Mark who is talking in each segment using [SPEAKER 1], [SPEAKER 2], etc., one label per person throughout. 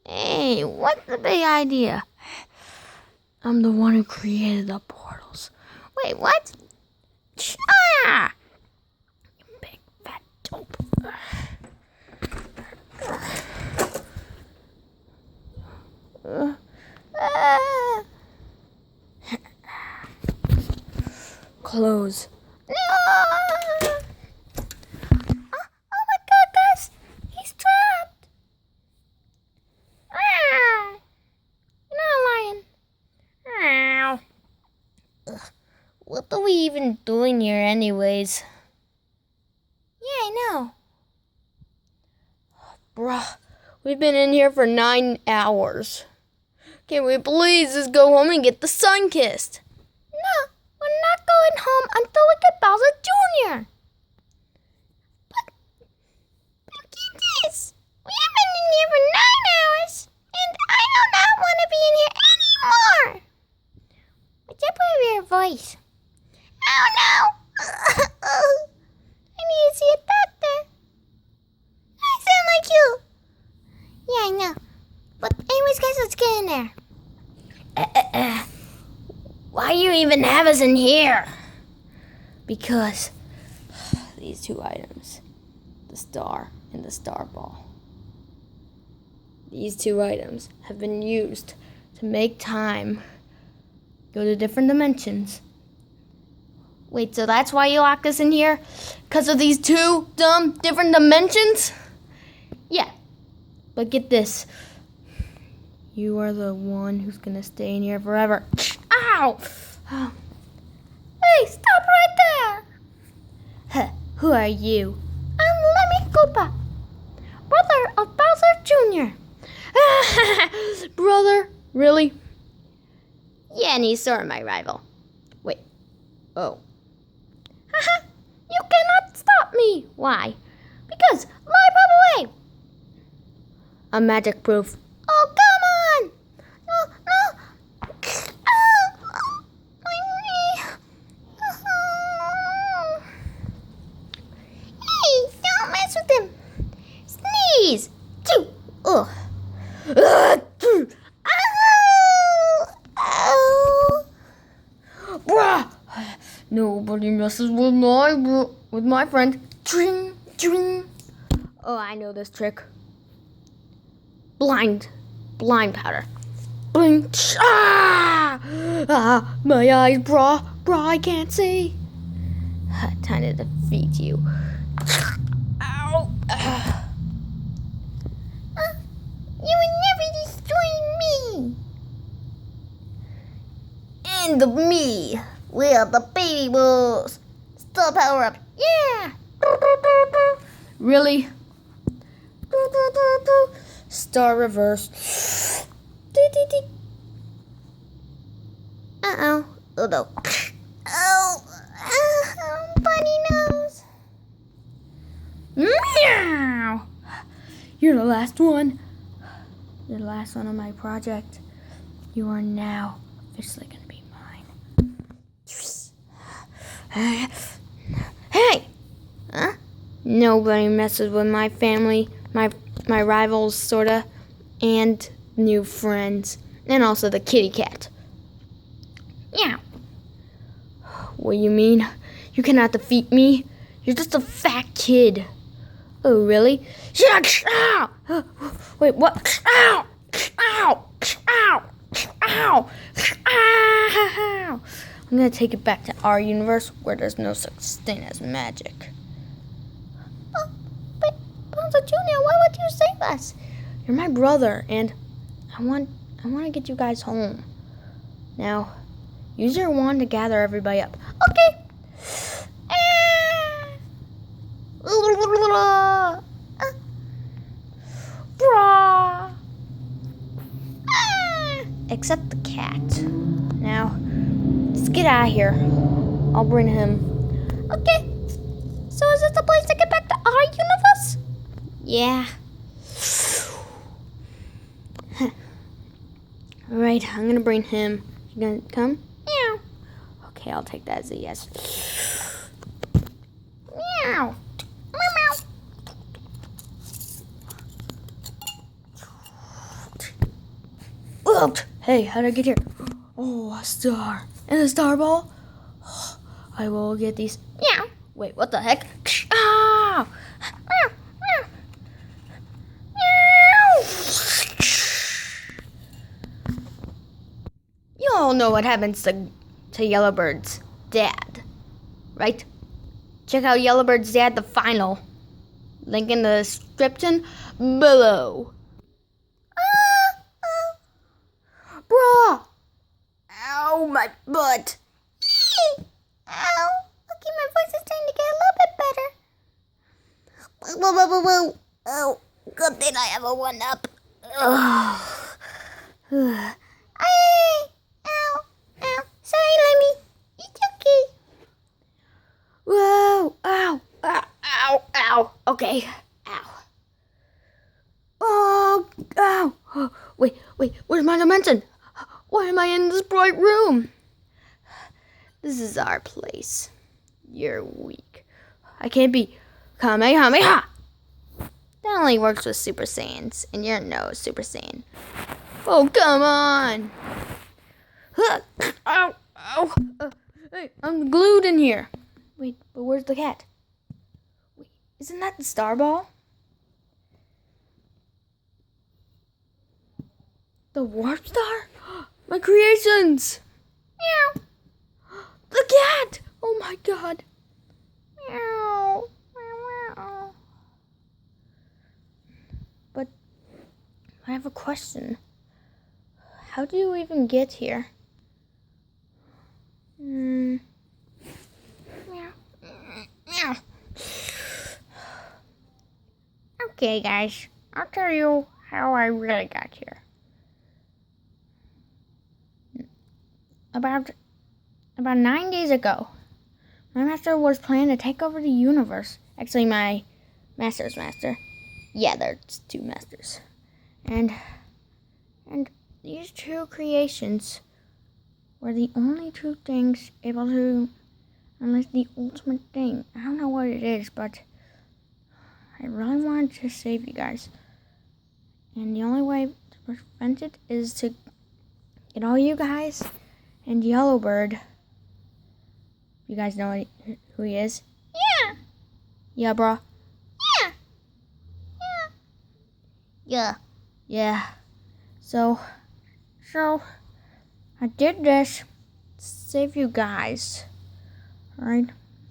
[SPEAKER 1] Hey, what's the big idea? I'm the one who created the portals. Wait, what? Ah! You big fat dope. Close. No! Oh my god, guys! He's trapped! Ah! You're not lying. Ow. Ugh. What are we even doing here anyways? Yeah, I know. Bruh, we've been in here for 9 hours. Can we please just go home and get the sun kissed? No, we're not going home until we get Bowser Jr. But look at this. We have been in here for 9 hours, and I do not want to be in here anymore. What's up with your voice? Oh no! I need to see a doctor. I sound like you. Yeah, I know. But anyways, guys, let's get in there. Why do you even have us in here? Because these 2 items, the star and the star ball. These 2 items have been used to make time go to different dimensions. Wait, so that's why you locked us in here? Because of these 2 dumb different dimensions? Yeah. But get this. You are the one who's gonna stay in here forever. Ow! Hey, stop right there! Huh, who are you? I'm Lemmy Koopa, brother of Bowser Jr. Brother? Really? Yeah, and he's sort of my rival. Wait. Oh. Haha! You cannot stop me! Why? Because lie away! A magic proof. Oh, come on! No, no! Oh, my knee! Oh. Hey, don't mess with him! Sneeze! Choo! Ugh! Bruh! Nobody messes with my friend. Tring, tring. Oh, I know this trick. Blind powder. Blink. My eyes, brah, I can't see. Time to defeat you. Ow. You will never destroy me. And me. We are the baby bulls. Still power up. Yeah. Really? Star reverse. Uh-oh. Oh no. Oh, bunny nose. Meow. You're the last one. You're the last one on my project. You are now officially gonna be mine. Hey! Huh? Nobody messes with my family, my rivals, sorta, and new friends, and also the kitty cat. Yeah. What do you mean? You cannot defeat me? You're just a fat kid. Oh, really? Ow! Wait, what? Ow! Ow! Ow! Ow! Ow! I'm gonna take it back to our universe where there's no such thing as magic. Oh, but Bowser Jr., why would you save us? You're my brother, and I want to get you guys home. Now, use your wand to gather everybody up. Okay. Except the cat. Now, let's get out of here. I'll bring him. Okay. So is this the place to get back to our universe? Yeah. Alright, I'm gonna bring him. You gonna come? Meow. Okay, I'll take that as a yes. Meow. Meow. Whoa! Hey, how'd I get here? Oh, a star. And a star ball? I will get these. Meow. Wait, what the heck? Ah! Meow, meow. Meow. You all know what happens to Yellowbird's dad, right? Check out Yellowbird's Dad, the final. Link in the description below. Bruh! Ow, my butt. Ow. Okay, my voice is starting to get a little bit better. Oh, good thing I have a 1-up. Ow, ow. Sorry, Lemmy. It's okay. Whoa, ow, ow. Okay, ow. Oh, ow. Wait, where's my dimension? Why am I in this bright room? This is our place. You're weak. I can't be Kamehameha. That only works with Super Saiyans, and you're no Super Saiyan. Oh, come on. Ow. Hey, I'm glued in here. Wait, but where's the cat? Wait, isn't that the star ball? The warp star? My creations! Meow! The cat! Oh my god! Meow! Meow. But I have a question. How do you even get here? Meow. Meow. Okay, guys. I'll tell you how I really got here. About 9 days ago, my master was planning to take over the universe. Actually, my master's master. Yeah, there's 2 masters. And these 2 creations were the only 2 things able to unleash the ultimate thing. I don't know what it is, but I really wanted to save you guys. And the only way to prevent it is to get all you guys and Yellowbird. You guys know who he is? Yeah. Yeah, bro. Yeah. So I did this to save you guys. Alright?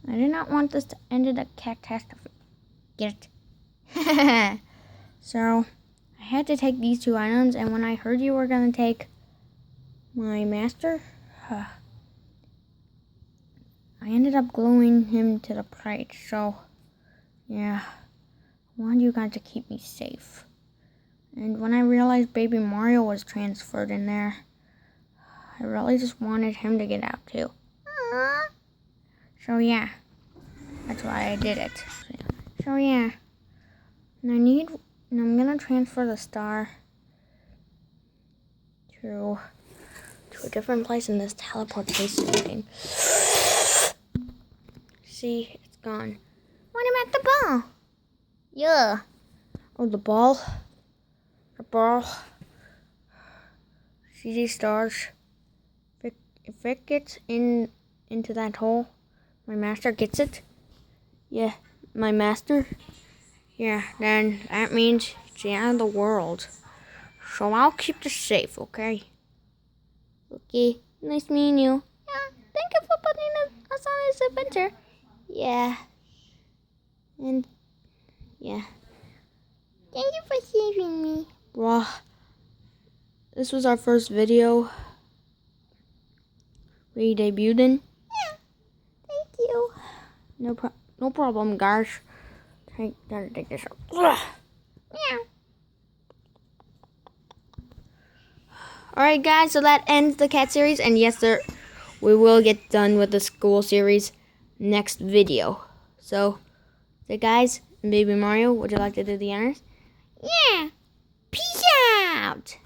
[SPEAKER 1] I did not want this to end in a catastrophe. Get it? So I had to take these 2 items, and when I heard you were gonna take my master, I ended up gluing him to the plate, so yeah, I wanted you guys to keep me safe. And when I realized Baby Mario was transferred in there, I really just wanted him to get out too. Aww. So yeah, that's why I did it. So yeah, and I'm gonna transfer the star to a different place in this teleportation thing. See, it's gone. What about the ball? Yeah. Oh, the ball. The ball. See these stars? If it gets into that hole, my master gets it. Yeah, my master. Yeah, then that means it's the end of the world. So I'll keep this safe, okay? Okay, nice meeting you. Yeah, thank you for putting us on this adventure. Yeah. And, yeah. Thank you for saving me. Bruh. This was our first video we debuted in. Yeah. Thank you. No problem, guys. Gotta take this out. Yeah. Alright, guys, so that ends the cat series. And yes, sir, we will get done with the school series next video. So guys, and Baby Mario, would you like to do the honors? Yeah. Peace out.